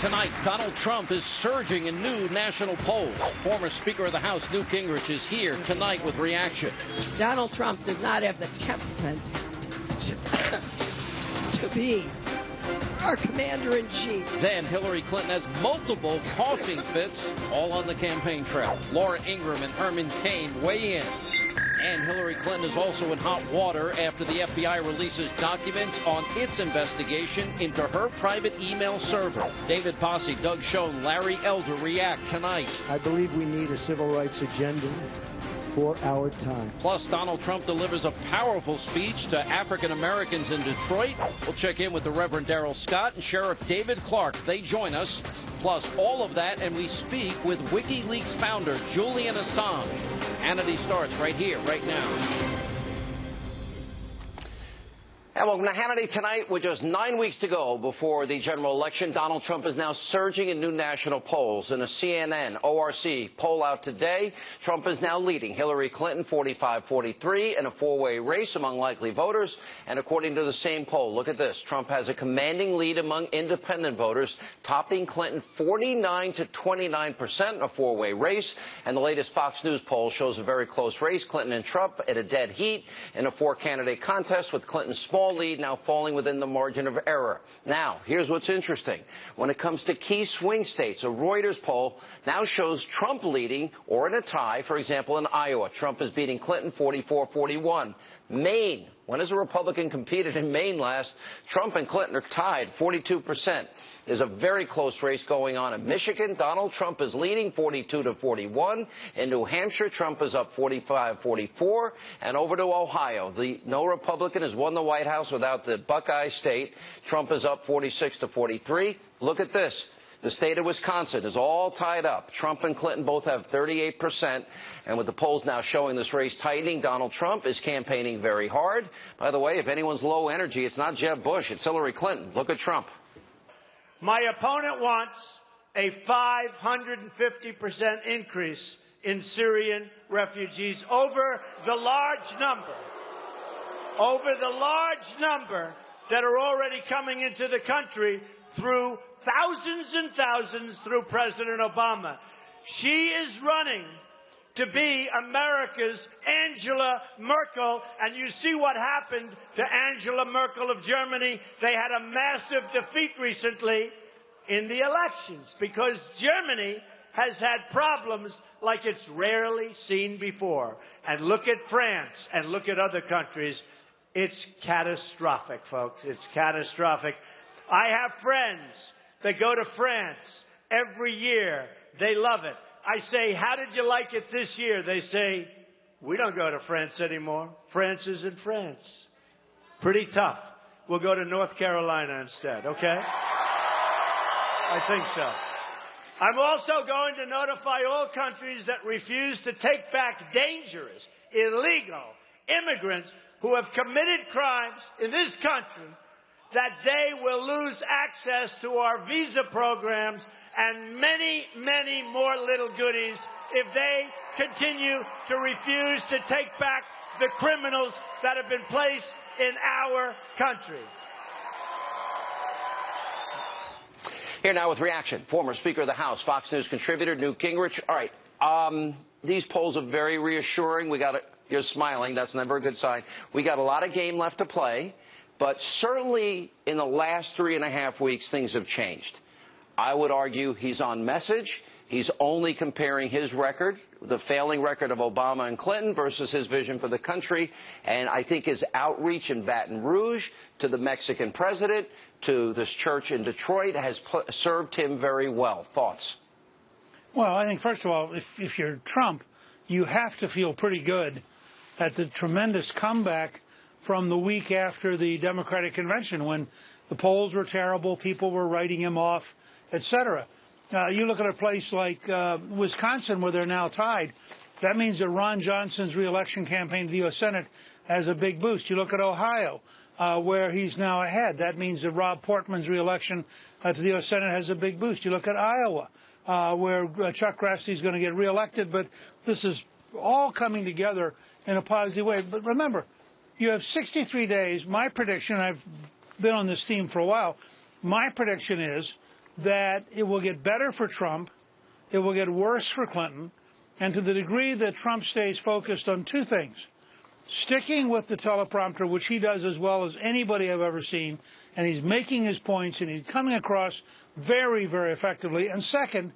Tonight, Donald Trump is surging in new national polls. Former Speaker of the House, Newt Gingrich, is here tonight with reaction. Donald Trump does not have the temperament to be our commander-in-chief. Then Hillary Clinton has multiple coughing fits, all on the campaign trail. Laura Ingraham and Herman Cain weigh in. And Hillary Clinton is also in hot water after the FBI releases documents on its investigation into her private email server. David Posse, Doug Schoen, Larry Elder react tonight. I believe we need a civil rights agenda for our time. Plus, Donald Trump delivers a powerful speech to African Americans in Detroit. We'll check in with the Reverend Darrell Scott and Sheriff David Clark. They join us. Plus, all of that, and we speak with Wiki-leaks founder Julian Assange. Hannity starts right here, right now. And welcome to Hannity tonight. With just 9 weeks to go before the general election, Donald Trump is now surging in new national polls. In a CNN ORC poll out today, Trump is now leading Hillary Clinton 45-43 in a four-way race among likely voters. And according to the same poll, look at this. Trump has a commanding lead among independent voters, topping Clinton 49% to 29% in a four-way race. And the latest Fox News poll shows a very close race. Clinton and Trump at a dead heat in a four-candidate contest, with Clinton's small lead now falling within the margin of error. Now, here's what's interesting. When it comes to key swing states, a Reuters poll now shows Trump leading or in a tie. For example, in Iowa, Trump is beating Clinton 44-41. Maine, when has a Republican competed in Maine last? Trump and Clinton are tied 42%. There's a very close race going on in Michigan. Donald Trump is leading 42-41. In New Hampshire, Trump is up 45-44. And over to Ohio, no Republican has won the White House without the Buckeye State. Trump is up 46-43. Look at this. The state of Wisconsin is all tied up. Trump and Clinton both have 38%. And with the polls now showing this race tightening, Donald Trump is campaigning very hard. By the way, if anyone's low energy, it's not Jeb Bush, it's Hillary Clinton. Look at Trump. My opponent wants a 550% increase in Syrian refugees over the large number that are already coming into the country through thousands and thousands through President Obama. She is running to be America's Angela Merkel, and you see what happened to Angela Merkel of Germany. They had a massive defeat recently in the elections because Germany has had problems like it's rarely seen before. And look at France and look at other countries. It's catastrophic, folks. It's catastrophic. I have friends that go to France every year. They love it. I say, how did you like it this year? They say, we don't go to France anymore. France is in France. Pretty tough. We'll go to North Carolina instead, okay? I think so. I'm also going to notify all countries that refuse to take back dangerous, illegal immigrants who have committed crimes in this country that they will lose access to our visa programs and many, many more little goodies if they continue to refuse to take back the criminals that have been placed in our country. Here now with reaction, former Speaker of the House, Fox News contributor Newt Gingrich. All right, these polls are very reassuring. You're smiling. That's never a good sign. We got a lot of game left to play. But certainly in the last 3.5 weeks, things have changed. I would argue he's on message. He's only comparing his record, the failing record of Obama and Clinton, versus his vision for the country. And I think his outreach in Baton Rouge to the Mexican president, to this church in Detroit, has served him very well. Thoughts? Well, I think, first of all, if you're Trump, you have to feel pretty good at the tremendous comeback from the week after the Democratic convention, when the polls were terrible, people were writing him off, etc. You look at a place like Wisconsin, where they're now tied. That means that Ron Johnson's reelection campaign to the U.S. Senate has a big boost. You look at Ohio, where he's now ahead. That means that Rob Portman's reelection to the U.S. Senate has a big boost. You look at Iowa, where Chuck Grassley's going to get reelected. But this is all coming together in a positive way. But remember, you have 63 days. My prediction, I've been on this theme for a while, my prediction is that it will get better for Trump, it will get worse for Clinton, and to the degree that Trump stays focused on two things: sticking with the teleprompter, which he does as well as anybody I've ever seen, and he's making his points, and he's coming across very, very effectively. And second,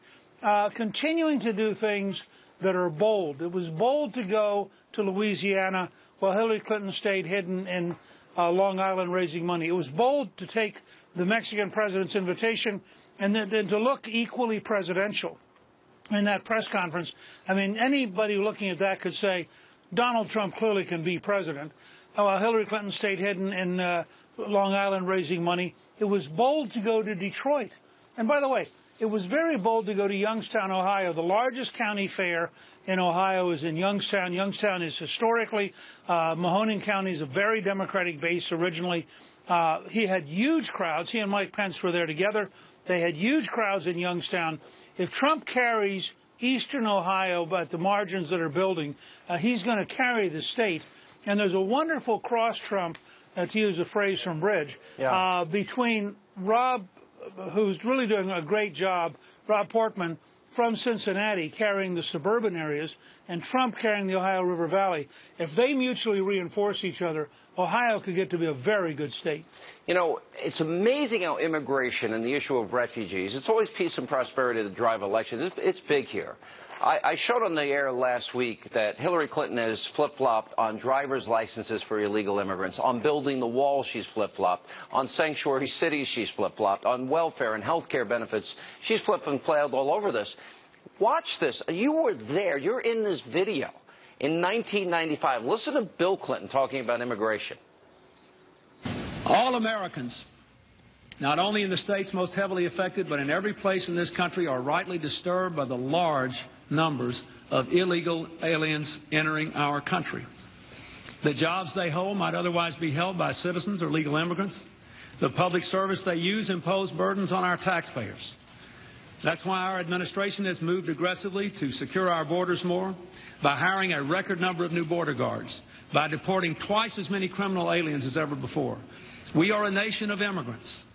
continuing to do things that are bold. It was bold to go to Louisiana while Hillary Clinton stayed hidden in Long Island raising money. It was bold to take the Mexican president's invitation and then to look equally presidential in that press conference. I mean, anybody looking at that could say Donald Trump clearly can be president. While Hillary Clinton stayed hidden in Long Island raising money. It was bold to go to Detroit. And by the way, it was very bold to go to Youngstown, Ohio. The largest county fair in Ohio is in Youngstown. Youngstown is historically, Mahoning County is a very Democratic base originally. He had huge crowds. He and Mike Pence were there together. They had huge crowds in Youngstown. If Trump carries eastern Ohio at the margins that are building, he's going to carry the state. And there's a wonderful cross-Trump, to use a phrase from Bridge, between Rob, who's really doing a great job, Rob Portman, from Cincinnati carrying the suburban areas, and Trump carrying the Ohio River Valley. If they mutually reinforce each other, Ohio could get to be a very good state. You know, it's amazing how immigration and the issue of refugees, it's always peace and prosperity that drive elections. It's big here. I showed on the air last week that Hillary Clinton has flip-flopped on driver's licenses for illegal immigrants, on building the wall she's flip-flopped, on sanctuary cities she's flip-flopped, on welfare and health care benefits. She's flipped and flailed all over this. Watch this. You were there. You're in this video in 1995. Listen to Bill Clinton talking about immigration. All Americans, not only in the states most heavily affected, but in every place in this country, are rightly disturbed by the large numbers of illegal aliens entering our country. The jobs they hold might otherwise be held by citizens or legal immigrants. The public service they use impose burdens on our taxpayers. That's why our administration has moved aggressively to secure our borders more, by hiring a record number of new border guards, by deporting twice as many criminal aliens as ever before. We are a nation of immigrants,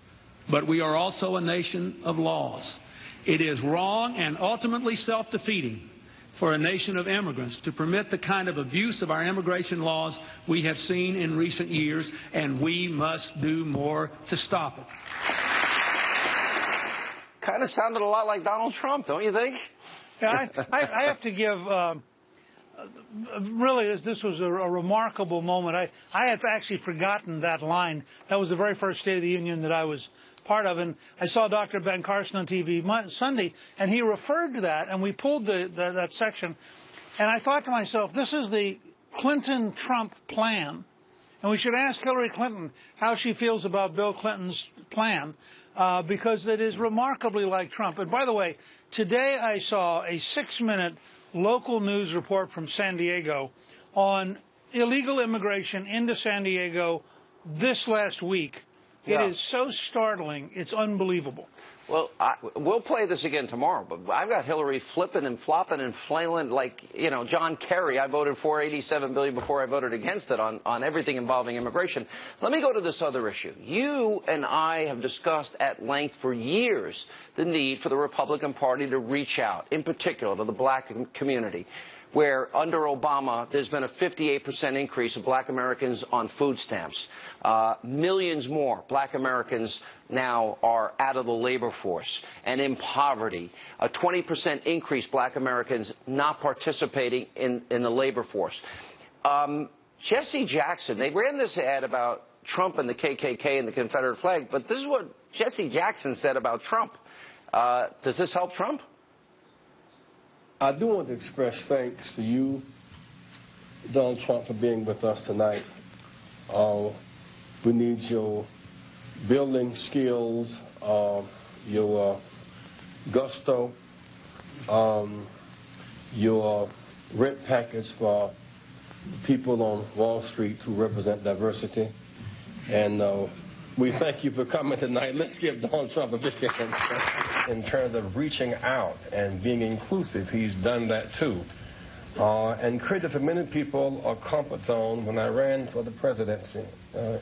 but we are also a nation of laws. It is wrong and ultimately self-defeating for a nation of immigrants to permit the kind of abuse of our immigration laws we have seen in recent years, and we must do more to stop it. Kind of sounded a lot like Donald Trump, don't you think? Yeah, I have to give, really, this was a remarkable moment. I had actually forgotten that line. That was the very first State of the Union that I was part of, and I saw Dr. Ben Carson on TV Sunday, and he referred to that, and we pulled that section, and I thought to myself, this is the Clinton-Trump plan, and we should ask Hillary Clinton how she feels about Bill Clinton's plan, because it is remarkably like Trump. And by the way, today I saw a 6-minute local news report from San Diego on illegal immigration into San Diego this last week. It is so startling, it's unbelievable. Well, we'll play this again tomorrow, but I've got Hillary flipping and flopping and flailing like, you know, John Kerry. I voted for $87 billion before I voted against it on everything involving immigration. Let me go to this other issue. You and I have discussed at length for years the need for the Republican Party to reach out, in particular to the black community, where under Obama there's been a 58% increase of black Americans on food stamps. Millions more black Americans now are out of the labor force and in poverty. A 20% increase black Americans not participating in the labor force. Jesse Jackson, they ran this ad about Trump and the KKK and the Confederate flag, but this is what Jesse Jackson said about Trump. Does this help Trump? I do want to express thanks to you, Donald Trump, for being with us tonight. We need your building skills, your gusto, your rent package for people on Wall Street who represent diversity. And we thank you for coming tonight. Let's give Donald Trump a big hand. In terms of reaching out and being inclusive, he's done that too. And created for many people a comfort zone. When I ran for the presidency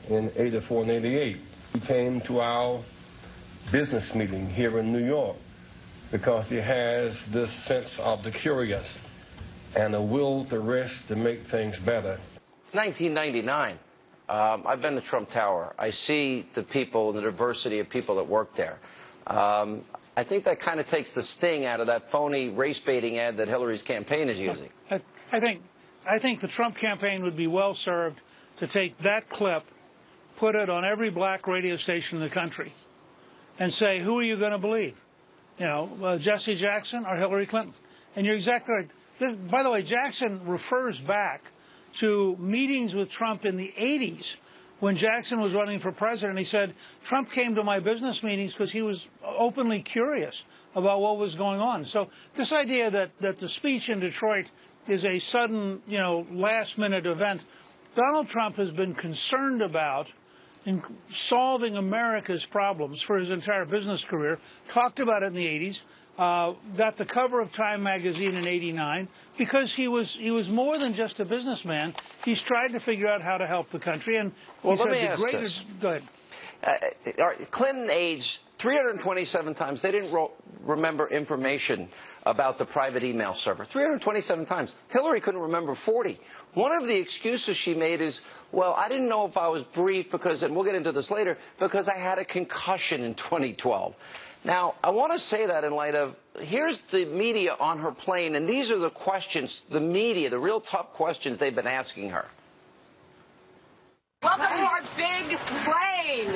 in '84 and '88, he came to our business meeting here in New York because he has this sense of the curious and a will to rest to make things better. 1999. I've been to Trump Tower. I see the people and the diversity of people that work there. I think that kind of takes the sting out of that phony race-baiting ad that Hillary's campaign is using. I think the Trump campaign would be well served to take that clip, put it on every black radio station in the country, and say, who are you going to believe? You know, Jesse Jackson or Hillary Clinton? And you're exactly right. By the way, Jackson refers back to meetings with Trump in the 80s when Jackson was running for president. He said, Trump came to my business meetings because he was openly curious about what was going on. So this idea that the speech in Detroit is a sudden, last-minute event, Donald Trump has been concerned about in solving America's problems for his entire business career, talked about it in the 80s, got the cover of Time magazine in '89 because he was more than just a businessman. He's tried to figure out how to help the country. And well, let me ask this. Go ahead. Clinton aged 327 times. They didn't remember information about the private email server. 327 times. Hillary couldn't remember 40. One of the excuses she made is, well, I didn't know if I was briefed because, and we'll get into this later, because I had a concussion in 2012. Now, I want to say that in light of, here's the media on her plane, and these are the questions, the media, the real tough questions they've been asking her. Welcome to our big plane.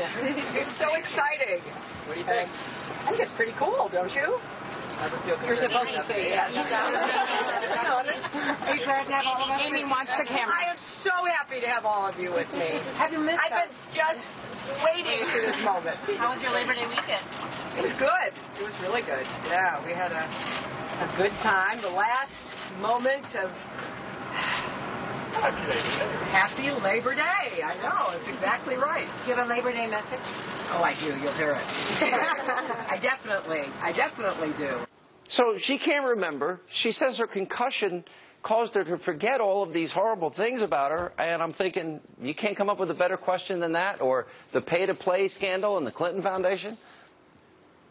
It's so exciting. What do you think? I think it's pretty cool, don't you? You're supposed to say yes. Are you glad to have all of us? Amy, watch the camera. I am so happy to have all of you with me. Have you missed us? I've been just waiting for this moment. How was your Labor Day weekend? It was good. It was really good. Yeah, we had a good time. The last moment of Happy Labor Day. I know, it's exactly right. Do you have a Labor Day message? Oh, I do. You'll hear it. I definitely do. So she can't remember. She says her concussion caused her to forget all of these horrible things about her. And I'm thinking, you can't come up with a better question than that? Or the pay-to-play scandal in the Clinton Foundation?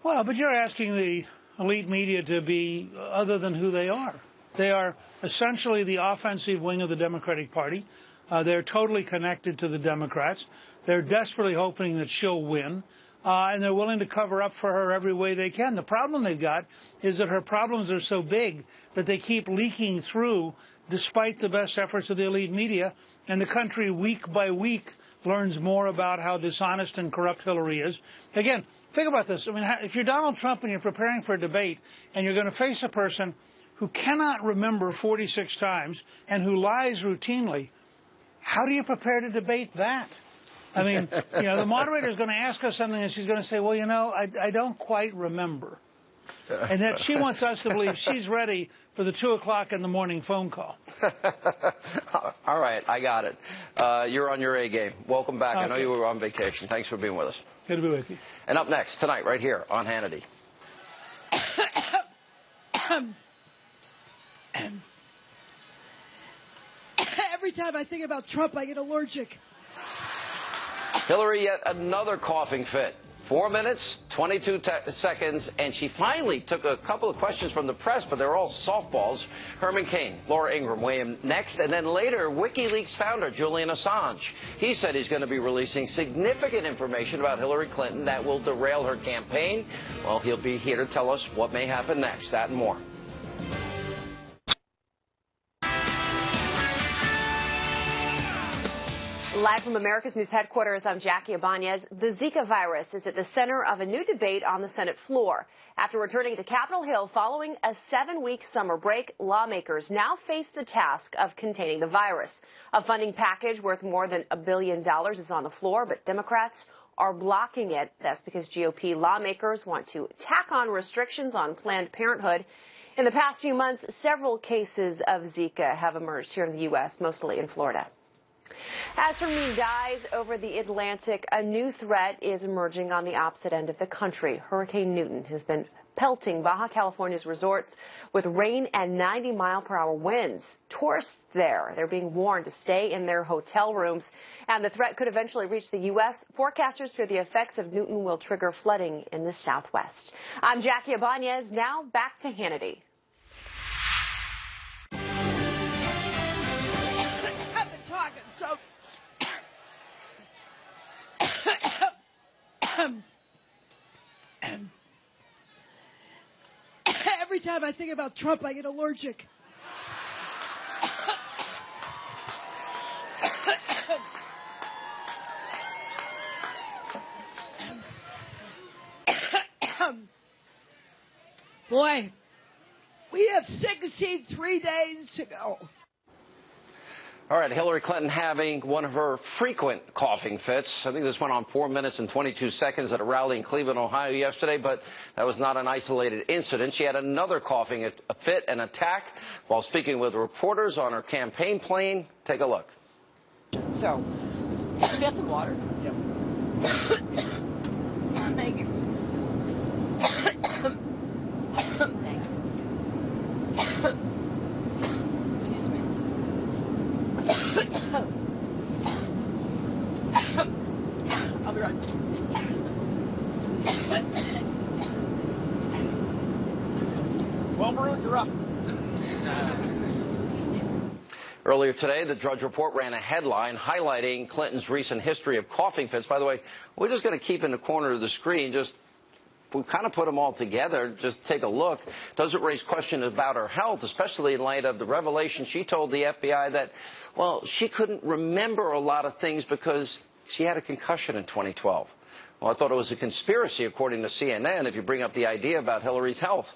Well, but you're asking the elite media to be other than who they are. They are essentially the offensive wing of the Democratic Party. They're totally connected to the Democrats. They're desperately hoping that she'll win. And they're willing to cover up for her every way they can. The problem they've got is that her problems are so big that they keep leaking through despite the best efforts of the elite media. And the country, week by week, learns more about how dishonest and corrupt Hillary is. Again, think about this. I mean, if you're Donald Trump and you're preparing for a debate and you're going to face a person who cannot remember 46 times and who lies routinely, how do you prepare to debate that? I mean, the moderator is going to ask her something and she's going to say, well, I don't quite remember. And that she wants us to believe she's ready for the 2 o'clock in the morning phone call. All right, I got it. You're on your A game. Welcome back. Okay. I know you were on vacation. Thanks for being with us. Good to be with you. And up next, tonight, right here on Hannity. Every time I think about Trump, I get allergic. Hillary, yet another coughing fit. 4 minutes, 22 seconds, and she finally took a couple of questions from the press, but they're all softballs. Herman Cain, Laura Ingraham weigh in next, and then later, Wiki-leaks founder Julian Assange. He said he's going to be releasing significant information about Hillary Clinton that will derail her campaign. Well, he'll be here to tell us what may happen next. That and more. Live from America's News headquarters, I'm Jackie Ibanez. The Zika virus is at the center of a new debate on the Senate floor. After returning to Capitol Hill following a 7-week summer break, lawmakers now face the task of containing the virus. A funding package worth more than $1 billion is on the floor, but Democrats are blocking it. That's because GOP lawmakers want to tack on restrictions on Planned Parenthood. In the past few months, several cases of Zika have emerged here in the U.S., mostly in Florida. As Hermine dies over the Atlantic, a new threat is emerging on the opposite end of the country. Hurricane Newt has been pelting Baja California's resorts with rain and 90-mile-per-hour winds. Tourists there, they're being warned to stay in their hotel rooms, and the threat could eventually reach the U.S. Forecasters fear the effects of Newt will trigger flooding in the Southwest. I'm Jackie Ibanez. Now back to Hannity. I've been talking so. Every time I think about Trump, I get allergic. Boy, we have 63 days to go. All right, Hillary Clinton having one of her frequent coughing fits. I think this went on 4 minutes and 22 seconds at a rally in Cleveland, Ohio yesterday, but that was not an isolated incident. She had another coughing fit and attack while speaking with reporters on her campaign plane. Take a look. So, you got some water? Yep. Thank you. Thanks. Excuse me. I'll be right. Well, Maroon, you're up. Earlier today, the Drudge Report ran a headline highlighting Clinton's recent history of coughing fits. By the way, we're just going to keep in the corner of the screen, just we kind of put them all together. Just take a look. Does it raise questions about her health, especially in light of the revelation she told the FBI that, well, she couldn't remember a lot of things because she had a concussion in 2012. Well, I thought it was a conspiracy, according to CNN, if you bring up the idea about Hillary's health.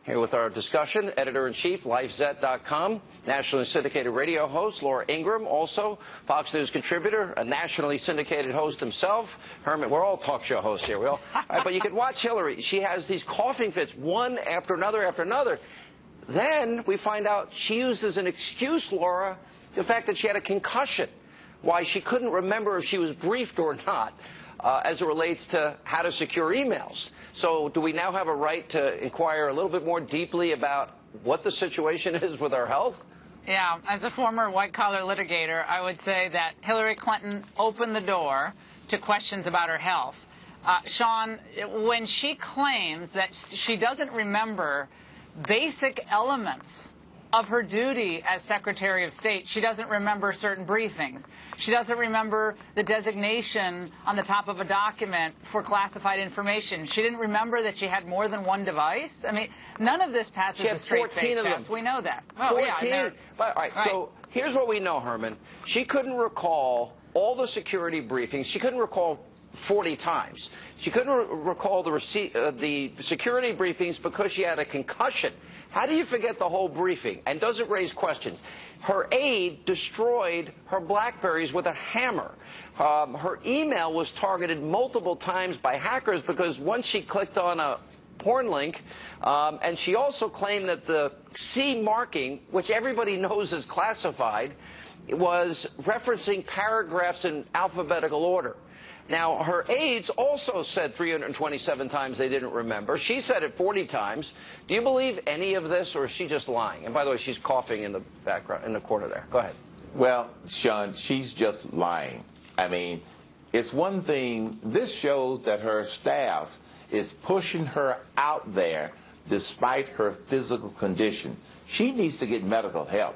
Here with our discussion, editor-in-chief, LifeZet.com, nationally syndicated radio host Laura Ingraham, also Fox News contributor, a nationally syndicated host himself. Herman, we're all talk show hosts here. All right, but you can watch Hillary. She has these coughing fits, one after another after another. Then we find out she used as an excuse, Laura, the fact that she had a concussion, why she couldn't remember if she was briefed or not. As it relates to how to secure emails. So do we now have a right to inquire a little bit more deeply about what the situation is with our health? Yeah, as a former white-collar litigator, I would say that Hillary Clinton opened the door to questions about her health. Sean, when she claims that she doesn't remember basic elements of her duty as Secretary of State, she doesn't remember certain briefings. She doesn't remember the designation on the top of a document for classified information. She didn't remember that she had more than one device. I mean, none of this passes a straight face test. We know that. Well, 14. Yeah, but, all right, so here's what we know, Herman. She couldn't recall all the security briefings. She couldn't recall 40 times. She couldn't recall the security briefings because she had a concussion. How do you forget the whole briefing? And does it raise questions? Her aide destroyed her BlackBerries with a hammer. Her email was targeted multiple times by hackers because once she clicked on a porn link, and she also claimed that the C marking, which everybody knows is classified, was referencing paragraphs in alphabetical order. Now, her aides also said 327 times they didn't remember. She said it 40 times. Do you believe any of this, or is she just lying? And by the way, she's coughing in the background, in the corner there. Go ahead. Well, Sean, she's just lying. I mean, it's one thing. This shows that her staff is pushing her out there despite her physical condition. She needs to get medical help.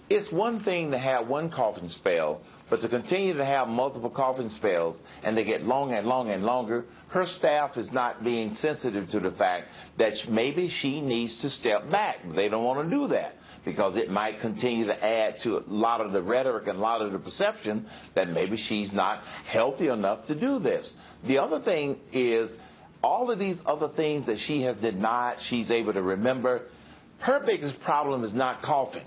It's one thing to have one coughing spell, but to continue to have multiple coughing spells and they get longer and longer and longer, her staff is not being sensitive to the fact that maybe she needs to step back. They don't want to do that because it might continue to add to a lot of the rhetoric and a lot of the perception that maybe she's not healthy enough to do this. The other thing is all of these other things that she has denied she's able to remember. Her biggest problem is not coughing.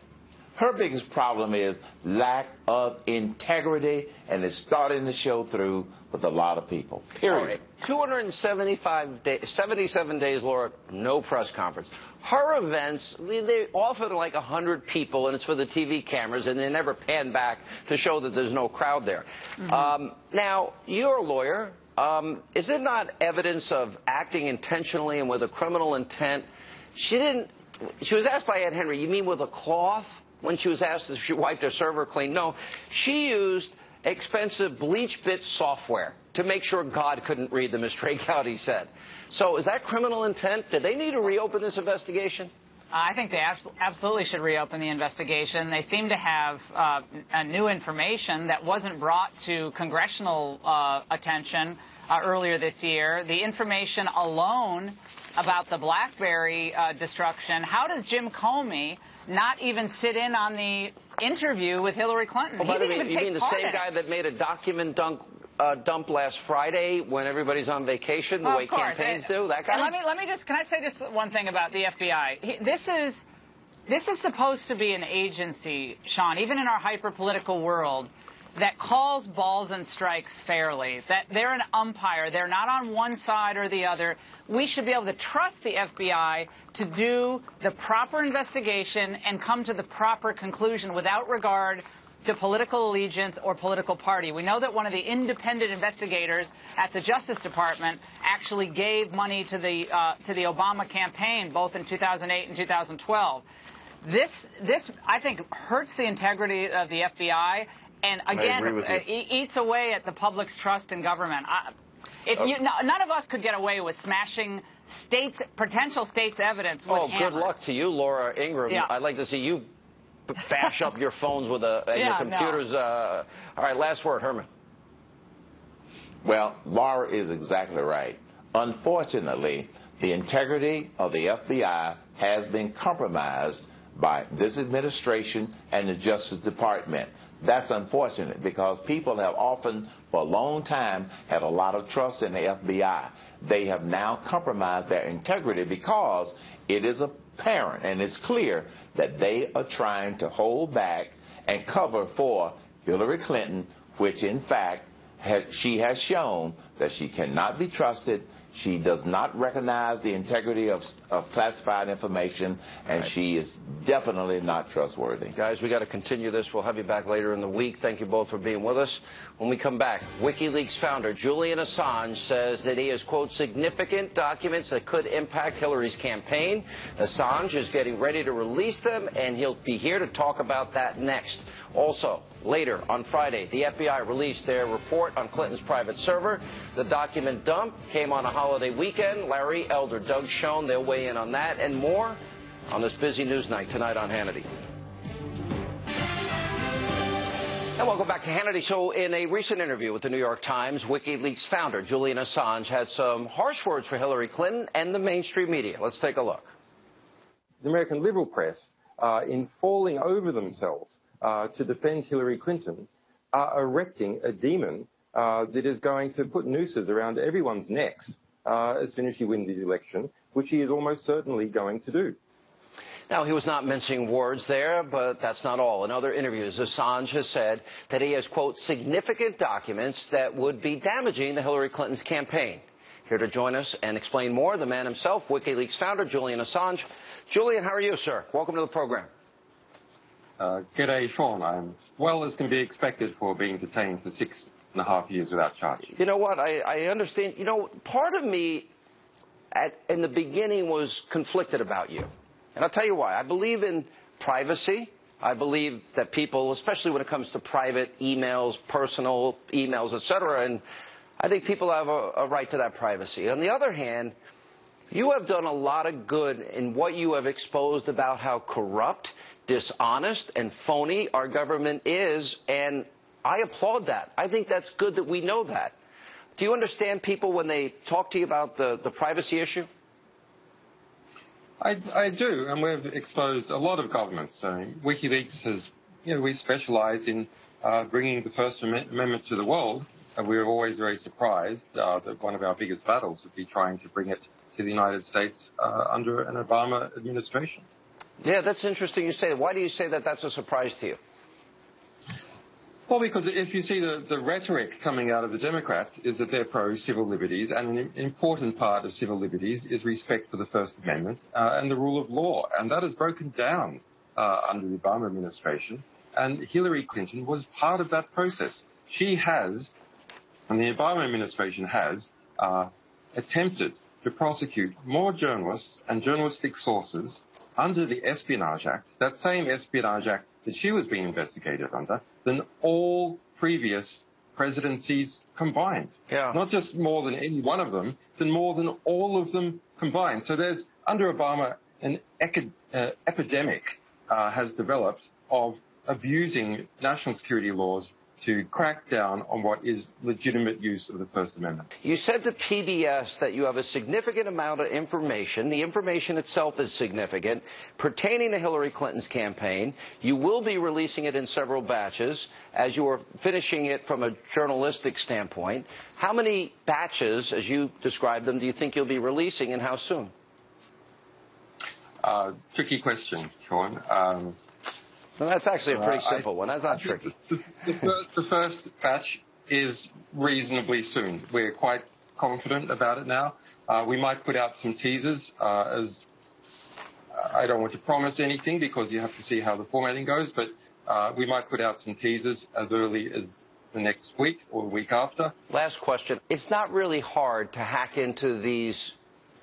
Her biggest problem is lack of integrity, and it's starting to show through with a lot of people, period. 77 days, Laura, no press conference. Her events, they often like 100 people, and it's for the TV cameras, and they never pan back to show that there's no crowd there. Now, you're a lawyer. Is it not evidence of acting intentionally and with a criminal intent? She was asked by Ed Henry, you mean with a cloth? When she was asked if she wiped her server clean, no. She used expensive bleach bit software to make sure God couldn't read them, as Trey Gowdy said. So is that criminal intent? Did they need to reopen this investigation? I think they absolutely should reopen the investigation. They seem to have new information that wasn't brought to congressional attention earlier this year. The information alone about the BlackBerry destruction. How does Jim Comey not even sit in on the interview with Hillary Clinton? Oh, by the way, you mean the same guy that made a document dump last Friday when everybody's on vacation, the way campaigns do? That guy? And let me just, can I say just one thing about the FBI? This is supposed to be an agency, Sean, even in our hyper-political world, that calls balls and strikes fairly, that they're an umpire. They're not on one side or the other. We should be able to trust the FBI to do the proper investigation and come to the proper conclusion without regard to political allegiance or political party. We know that one of the independent investigators at the Justice Department actually gave money to the Obama campaign, both in 2008 and 2012. This, I think, hurts the integrity of the FBI. And again, eats away at the public's trust in government. None of us could get away with smashing potential states' evidence with hammers. Good luck to you, Laura Ingraham. Yeah. I'd like to see you bash up your phones with your computers. All right, last word, Herman. Well, Laura is exactly right. Unfortunately, the integrity of the FBI has been compromised by this administration and the Justice Department. That's unfortunate because people have often, for a long time, had a lot of trust in the FBI. They have now compromised their integrity because it is apparent and it's clear that they are trying to hold back and cover for Hillary Clinton, which in fact she has shown that she cannot be trusted. She does not recognize the integrity of classified information, and she is definitely not trustworthy. Guys, we got to continue this. We'll have you back later in the week. Thank you both for being with us. When we come back, WikiLeaks founder Julian Assange says that he has, quote, significant documents that could impact Hillary's campaign. Assange is getting ready to release them, and he'll be here to talk about that next. Also, later on Friday, the FBI released their report on Clinton's private server. The document dump came on a holiday weekend. Larry, Elder, Doug Schoen, they'll weigh in on that and more on this busy news night tonight on Hannity. And welcome back to Hannity. So in a recent interview with the New York Times, WikiLeaks founder Julian Assange had some harsh words for Hillary Clinton and the mainstream media. Let's take a look. The American liberal press, in falling over themselves to defend Hillary Clinton, are erecting a demon that is going to put nooses around everyone's necks as soon as she wins the election, which he is almost certainly going to do. Now, he was not mincing words there, but that's not all. In other interviews, Assange has said that he has, quote, significant documents that would be damaging to Hillary Clinton's campaign. Here to join us and explain more, the man himself, WikiLeaks founder Julian Assange. Julian, how are you, sir? Welcome to the program. G'day, Sean. I'm well as can be expected for being detained for 6.5 years without charge. You know what? I understand. You know, part of me in the beginning was conflicted about you. And I'll tell you why. I believe in privacy. I believe that people, especially when it comes to private emails, personal emails, etc., and I think people have a right to that privacy. On the other hand, you have done a lot of good in what you have exposed about how corrupt, dishonest, and phony our government is, and I applaud that. I think that's good that we know that. Do you understand people when they talk to you about the privacy issue? I do, and we've exposed a lot of governments. WikiLeaks has, we specialize in bringing the First Amendment to the world, and we were always very surprised that one of our biggest battles would be trying to bring it to the United States under an Obama administration. Yeah, that's interesting you say. Why do you say that that's a surprise to you? Well, because if you see the rhetoric coming out of the Democrats is that they're pro-civil liberties, and an important part of civil liberties is respect for the First Amendment and the rule of law. And that is broken down under the Obama administration. And Hillary Clinton was part of that process. She has, and the Obama administration has, attempted to prosecute more journalists and journalistic sources under the Espionage Act, that same Espionage Act that she was being investigated under, than all previous presidencies combined. Yeah. Not just more than any one of them, than more than all of them combined. So there's, under Obama, an epidemic has developed of abusing national security laws to crack down on what is legitimate use of the First Amendment. You said to PBS that you have a significant amount of information. The information itself is significant pertaining to Hillary Clinton's campaign. You will be releasing it in several batches as you are finishing it from a journalistic standpoint. How many batches, as you described them, do you think you'll be releasing, and how soon? Tricky question, Sean. Well, that's actually a pretty simple one. That's not tricky. The first batch is reasonably soon. We're quite confident about it now. We might put out some teasers as I don't want to promise anything because you have to see how the formatting goes, but we might put out some teasers as early as the next week or the week after. Last question. It's not really hard to hack into these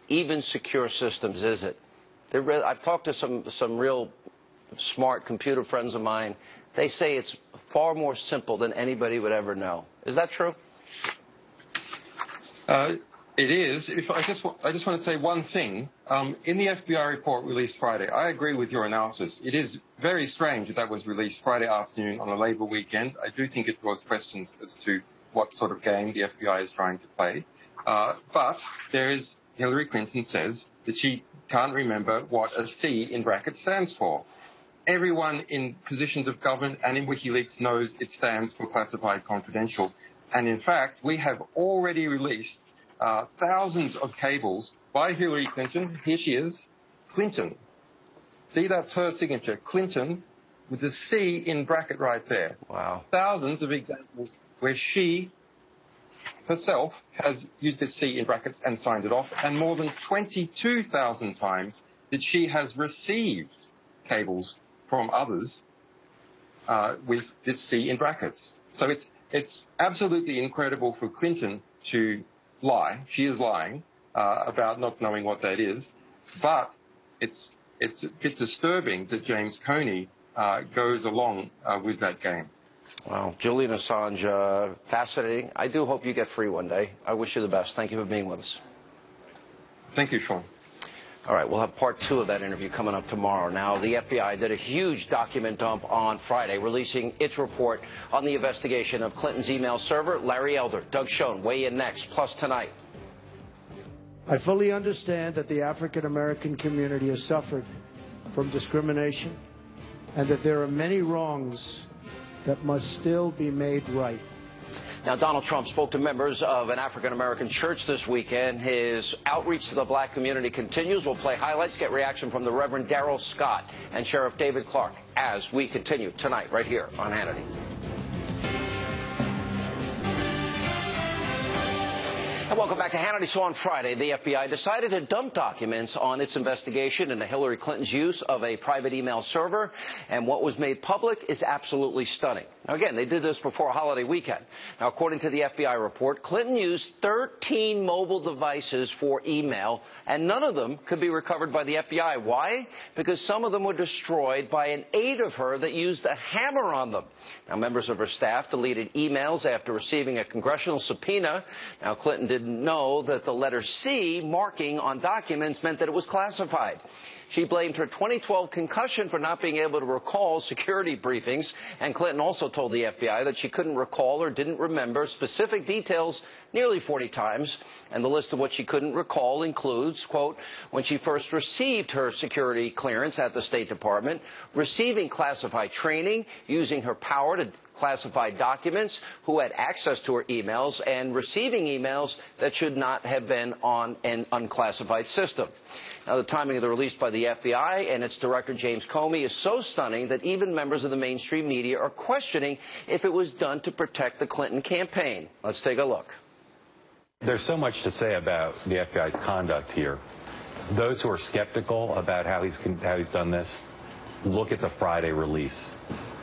even secure systems, is it? I've talked to some real smart computer friends of mine. They say it's far more simple than anybody would ever know. Is that true? It is. I just want to say one thing. In the FBI report released Friday, I agree with your analysis. It is very strange that was released Friday afternoon on a Labor weekend. I do think it draws questions as to what sort of game the FBI is trying to play. But there is, Hillary Clinton says that she can't remember what a C in brackets stands for. Everyone in positions of government and in WikiLeaks knows it stands for classified confidential. And in fact, we have already released thousands of cables by Hillary Clinton. Here she is, Clinton. See, that's her signature, Clinton, with the C in bracket right there. Wow. Thousands of examples where she herself has used this C in brackets and signed it off, and more than 22,000 times that she has received cables from others with this C in brackets. So it's absolutely incredible for Clinton to lie. She is lying about not knowing what that is. But it's a bit disturbing that James Comey goes along with that game. Wow. Julian Assange, fascinating. I do hope you get free one day. I wish you the best. Thank you for being with us. Thank you, Sean. All right, we'll have part 2 of that interview coming up tomorrow. Now, the FBI did a huge document dump on Friday, releasing its report on the investigation of Clinton's email server. Larry Elder, Doug Schoen, weigh in next. Plus tonight. I fully understand that the African-American community has suffered from discrimination and that there are many wrongs that must still be made right. Now, Donald Trump spoke to members of an African-American church this weekend. His outreach to the black community continues. We'll play highlights, get reaction from the Reverend Darrell Scott and Sheriff David Clark as we continue tonight right here on Hannity. And welcome back to Hannity. So on Friday, the FBI decided to dump documents on its investigation into Hillary Clinton's use of a private email server. And what was made public is absolutely stunning. Now, again, they did this before a holiday weekend. Now, according to the FBI report, Clinton used 13 mobile devices for email, and none of them could be recovered by the FBI. Why? Because some of them were destroyed by an aide of her that used a hammer on them. Now, members of her staff deleted emails after receiving a congressional subpoena. Now, Clinton didn't know that the letter C marking on documents meant that it was classified. She blamed her 2012 concussion for not being able to recall security briefings, and Clinton also told the FBI that she couldn't recall or didn't remember specific details nearly 40 times, and the list of what she couldn't recall includes, quote, when she first received her security clearance at the State Department, receiving classified training, using her power to classify documents, who had access to her emails, and receiving emails that should not have been on an unclassified system. Now, the timing of the release by the the FBI and its director, James Comey, is so stunning that even members of the mainstream media are questioning if it was done to protect the Clinton campaign. Let's take a look. There's so much to say about the FBI's conduct here. Those who are skeptical about how he's done this, look at the Friday release.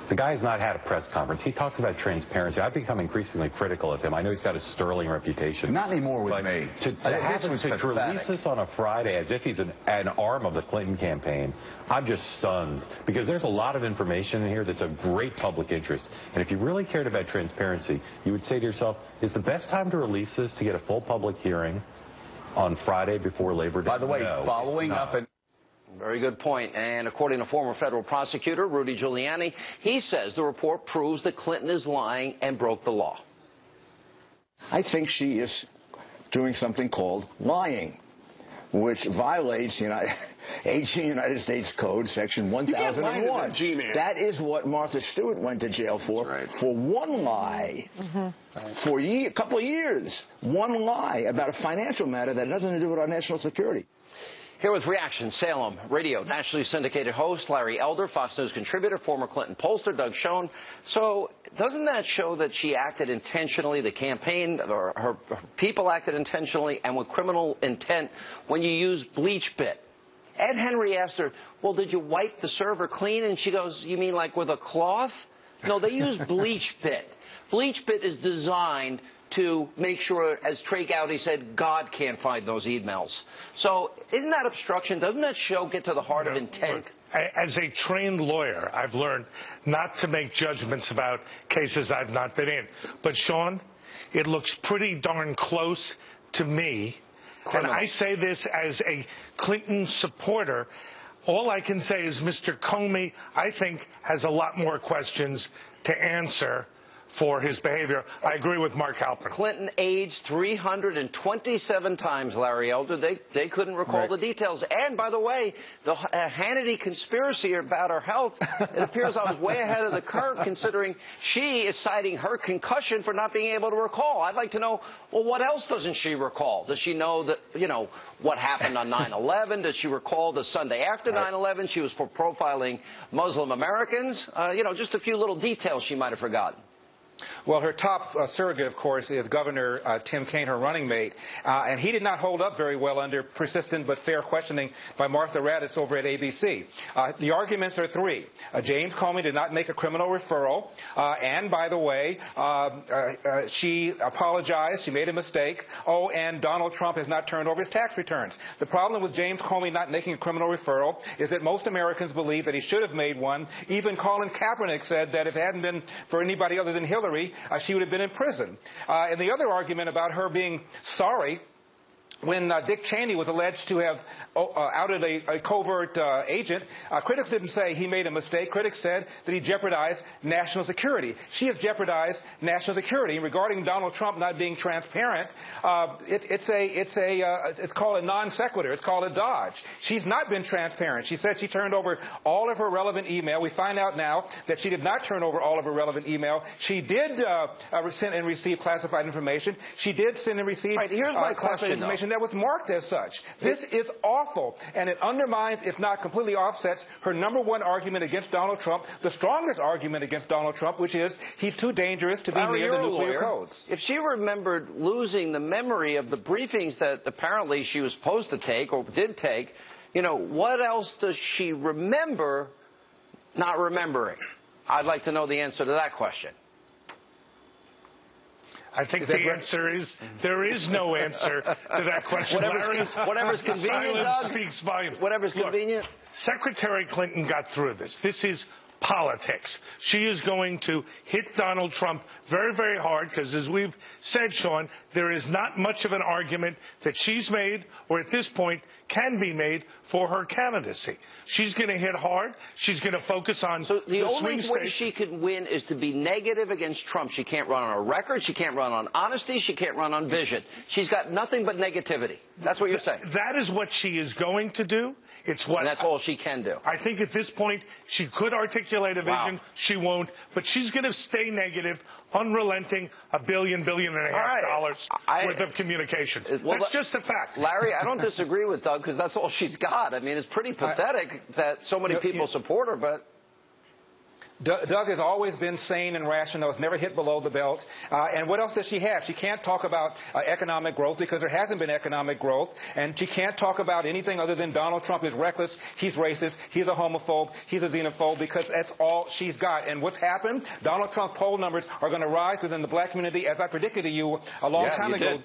The guy has not had a press conference. He talks about transparency. I've become increasingly critical of him. I know he's got a sterling reputation. Not anymore with me. To release this on a Friday as if he's an arm of the Clinton campaign, I'm just stunned. Because there's a lot of information in here that's of great public interest. And if you really cared about transparency, you would say to yourself, is the best time to release this to get a full public hearing on Friday before Labor Day? By the way, no, following up and Very good point. And according to former federal prosecutor Rudy Giuliani, he says the report proves that Clinton is lying and broke the law. I think she is doing something called lying, which violates AG United States Code, Section 1001. That is what Martha Stewart went to jail for one lie. For a couple of years, one lie about a financial matter that had nothing to do with our national security. Here with reaction, Salem radio nationally syndicated host Larry Elder, Fox News contributor, former Clinton pollster Doug Schoen. So doesn't that show that she acted intentionally, the campaign, or her people acted intentionally and with criminal intent when you use bleach bit? Ed Henry asked her, well, did you wipe the server clean? And she goes, you mean like with a cloth? No, they use bleach bit. Bleach bit is designed to make sure, as Trey Gowdy said, God can't find those emails. So isn't that obstruction? Doesn't that get to the heart of intent? As a trained lawyer, I've learned not to make judgments about cases I've not been in. But, Sean, it looks pretty darn close to me. And I say this as a Clinton supporter. All I can say is Mr. Comey, I think, has a lot more questions to answer for his behavior. I agree with Mark Halpern. Clinton aged 327 times, Larry Elder. They couldn't recall the details. And, by the way, the Hannity conspiracy about her health, it appears I was way ahead of the curve, considering she is citing her concussion for not being able to recall. I'd like to know, well, what else doesn't she recall? Does she know that, what happened on 9/11? Does she recall the Sunday after 9/11? She was for profiling Muslim Americans. Just a few little details she might have forgotten. Well, her top surrogate, of course, is Governor Tim Kaine, her running mate, and he did not hold up very well under persistent but fair questioning by Martha Raddatz over at ABC. The arguments are three. James Comey did not make a criminal referral, and, by the way, she apologized, she made a mistake. Oh, and Donald Trump has not turned over his tax returns. The problem with James Comey not making a criminal referral is that most Americans believe that he should have made one. Even Colin Kaepernick said that if it hadn't been for anybody other than Hillary, she would have been in prison. And the other argument about her being sorry, when Dick Cheney was alleged to have outed a covert agent, critics didn't say he made a mistake. Critics said that he jeopardized national security. She has jeopardized national security. And regarding Donald Trump not being transparent, it's called a non sequitur. It's called a dodge. She's not been transparent. She said she turned over all of her relevant email. We find out now that she did not turn over all of her relevant email. She did send and receive classified information. She did send and receive here's my classified information that was marked as such. This is awful, and it undermines, if not completely offsets, her number one argument against Donald Trump, the strongest argument against Donald Trump, which is he's too dangerous to be near the nuclear codes. If she remembered losing the memory of the briefings that apparently she was supposed to take or did take, what else does she remember not remembering? I'd like to know the answer to that question. I think the answer is there is no answer to that question. Whatever's convenient, Doug. Speaks volumes. Whatever's convenient. Secretary Clinton got through this. This is politics. She is going to hit Donald Trump very, very hard because, as we've said, Sean, there is not much of an argument that she's made or at this point can be made for her candidacy. She's going to hit hard. She's going to focus on the only way she could win is to be negative against Trump. She can't run on a record. She can't run on honesty. She can't run on vision. She's got nothing but negativity. That's what you're saying. That is what she is going to do. It's what. And that's all she can do. I think at this point, she could articulate a vision. Wow. She won't. But she's going to stay negative, unrelenting, $1 billion, $1.5 billion worth of communications. That's just a fact. Larry, I don't disagree with Doug because that's all she's got. I mean, it's pretty pathetic that so many people support her, but... Doug has always been sane and rational. Has never hit below the belt. And what else does she have? She can't talk about economic growth because there hasn't been economic growth. And she can't talk about anything other than Donald Trump is reckless, he's racist, he's a homophobe, he's a xenophobe, because that's all she's got. And what's happened? Donald Trump's poll numbers are going to rise within the black community, as I predicted to you a long time ago.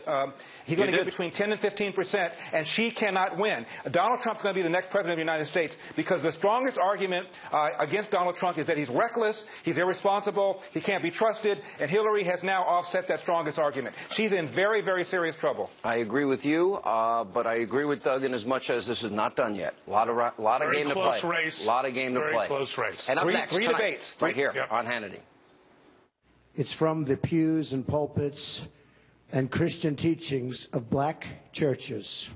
He's going to get between 10 and 15%, and she cannot win. Donald Trump's going to be the next president of the United States because the strongest argument against Donald Trump is that he's reckless, he's irresponsible, he can't be trusted, and Hillary has now offset that strongest argument. She's in very, very serious trouble. I agree with you, but I agree with Doug in as much as this is not done yet. A lot of game to play. Race. A lot of game to play. Very close race. And up next, three debates. Right here on Hannity. It's from the pews and pulpits and Christian teachings of black churches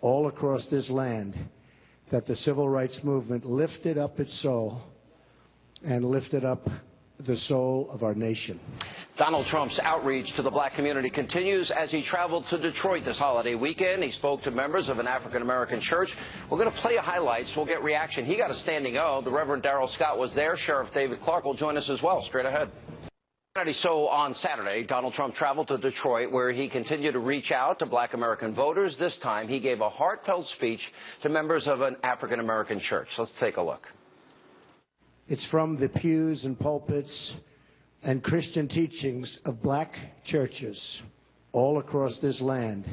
all across this land that the civil rights movement lifted up its soul and lifted up the soul of our nation. Donald Trump's outreach to the black community continues as he traveled to Detroit this holiday weekend. He spoke to members of an African-American church. We're going to play highlights. We'll get reaction. He got a standing O. The Reverend Darrell Scott was there. Sheriff David Clark will join us as well. Straight ahead. So on Saturday, Donald Trump traveled to Detroit, where he continued to reach out to black American voters. This time, he gave a heartfelt speech to members of an African-American church. Let's take a look. It's from the pews and pulpits and Christian teachings of black churches all across this land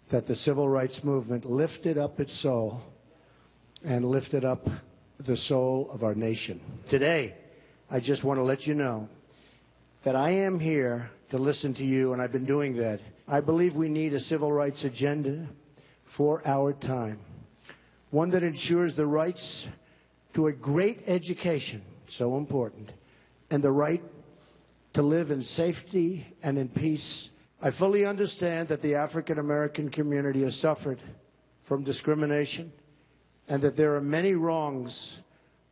that the civil rights movement lifted up its soul and lifted up the soul of our nation. Today, I just want to let you know that I am here to listen to you, and I've been doing that. I believe we need a civil rights agenda for our time, one that ensures the rights to a great education, so important, and the right to live in safety and in peace. I fully understand that the African American community has suffered from discrimination and that there are many wrongs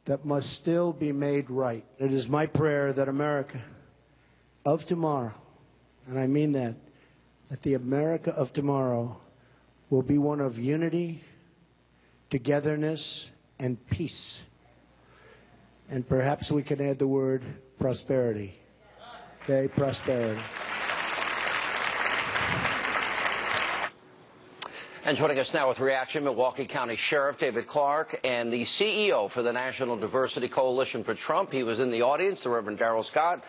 that must still be made right. It is my prayer that America of tomorrow, and I mean that the America of tomorrow will be one of unity, togetherness, and peace. And perhaps we can add the word prosperity. Okay, prosperity. And joining us now with reaction, Milwaukee County Sheriff David Clark and the CEO for the National Diversity Coalition for Trump. He was in the audience, the Reverend Darrell Scott.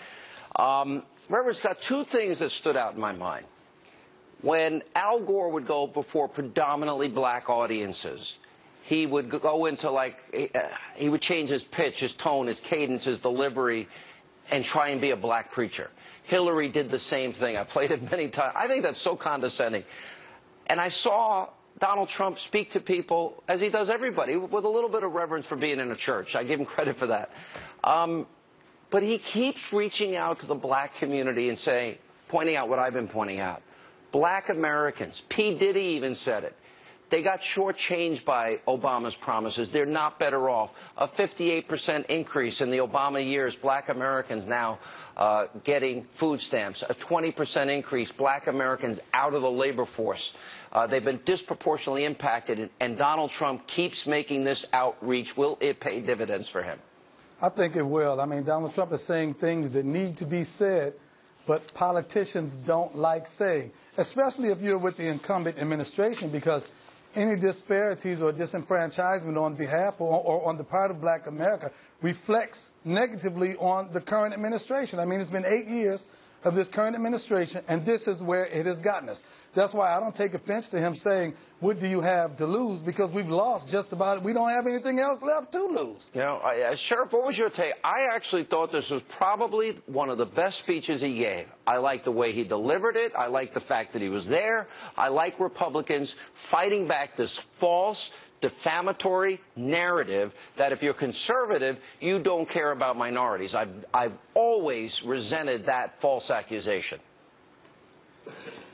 Reverend Scott, two things that stood out in my mind. When Al Gore would go before predominantly black audiences, he would go into he would change his pitch, his tone, his cadence, his delivery, and try and be a black preacher. Hillary did the same thing. I played it many times. I think that's so condescending. And I saw Donald Trump speak to people, as he does everybody, with a little bit of reverence for being in a church. I give him credit for that. But he keeps reaching out to the black community and pointing out what I've been pointing out. Black Americans, P. Diddy even said it. They got shortchanged by Obama's promises. They're not better off. A 58% increase in the Obama years, black Americans now getting food stamps. A 20% increase, black Americans out of the labor force. They've been disproportionately impacted, and Donald Trump keeps making this outreach. Will it pay dividends for him? I think it will. I mean, Donald Trump is saying things that need to be said, but politicians don't like saying, especially if you're with the incumbent administration, because any disparities or disenfranchisement on behalf or on the part of black America reflects negatively on the current administration. I mean, it's been 8 years of this current administration, and this is where it has gotten us. That's why I don't take offense to him saying, what do you have to lose? Because we've lost just about it. We don't have anything else left to lose. You know, Sheriff, what was your take? I actually thought this was probably one of the best speeches he gave. I like the way he delivered it. I like the fact that he was there. I like Republicans fighting back this false, defamatory narrative that if you're conservative, you don't care about minorities. I've always resented that false accusation.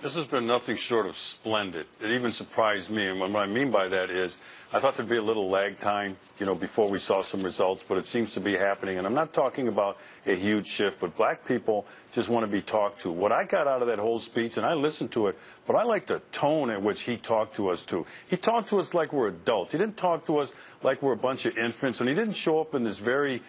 This has been nothing short of splendid. It even surprised me. And what I mean by that is I thought there'd be a little lag time, before we saw some results, but it seems to be happening. And I'm not talking about a huge shift, but black people just want to be talked to. What I got out of that whole speech, and I listened to it, but I like the tone at which he talked to us, too. He talked to us like we're adults. He didn't talk to us like we're a bunch of infants, and he didn't show up in this very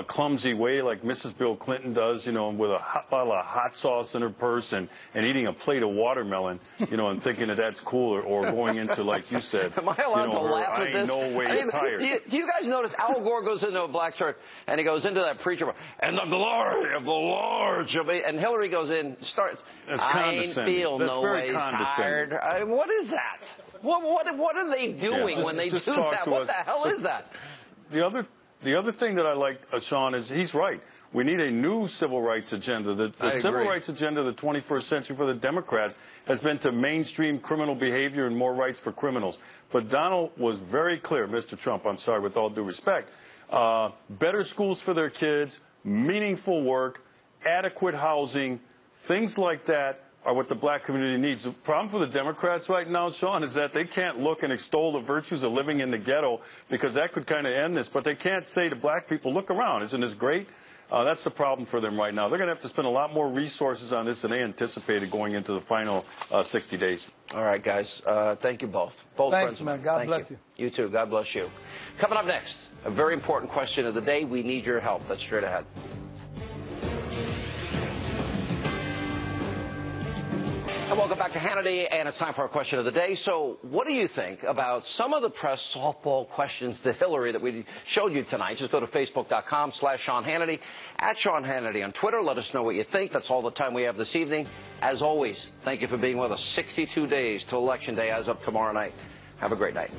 clumsy way like Mrs. Bill Clinton does, with a bottle of hot sauce in her purse and eating a plate of watermelon, and thinking that that's cool, or going into, like you said, Am I allowed to laugh at this? No way is tired. Do you guys notice Al Gore goes into a black church and he goes into that preacher, and the glory of the Lord shall be, and Hillary goes in, starts, That's I ain't feel That's no very ways tired. What is that? What are they doing when they do that? What the hell is that? The other thing that I like, Sean, is he's right. We need a new civil rights agenda. The civil rights agenda of the 21st century for the Democrats has been to mainstream criminal behavior and more rights for criminals. But Donald was very clear, Mr. Trump, I'm sorry, with all due respect, better schools for their kids, meaningful work, adequate housing, things like that are what the black community needs. The problem for the Democrats right now, Sean, is that they can't look and extol the virtues of living in the ghetto, because that could kind of end this. But they can't say to black people, look around, isn't this great? That's the problem for them right now. They're going to have to spend a lot more resources on this than they anticipated going into the final 60 days. All right, guys. Thank you both. Thanks, man. God bless you. You too. God bless you. Coming up next, a very important question of the day. We need your help. That's straight ahead. And welcome back to Hannity, and it's time for our question of the day. So what do you think about some of the press softball questions to Hillary that we showed you tonight? Just go to Facebook.com/Sean Hannity, @Sean Hannity on Twitter. Let us know what you think. That's all the time we have this evening. As always, thank you for being with us. 62 days to Election Day as of tomorrow night. Have a great night.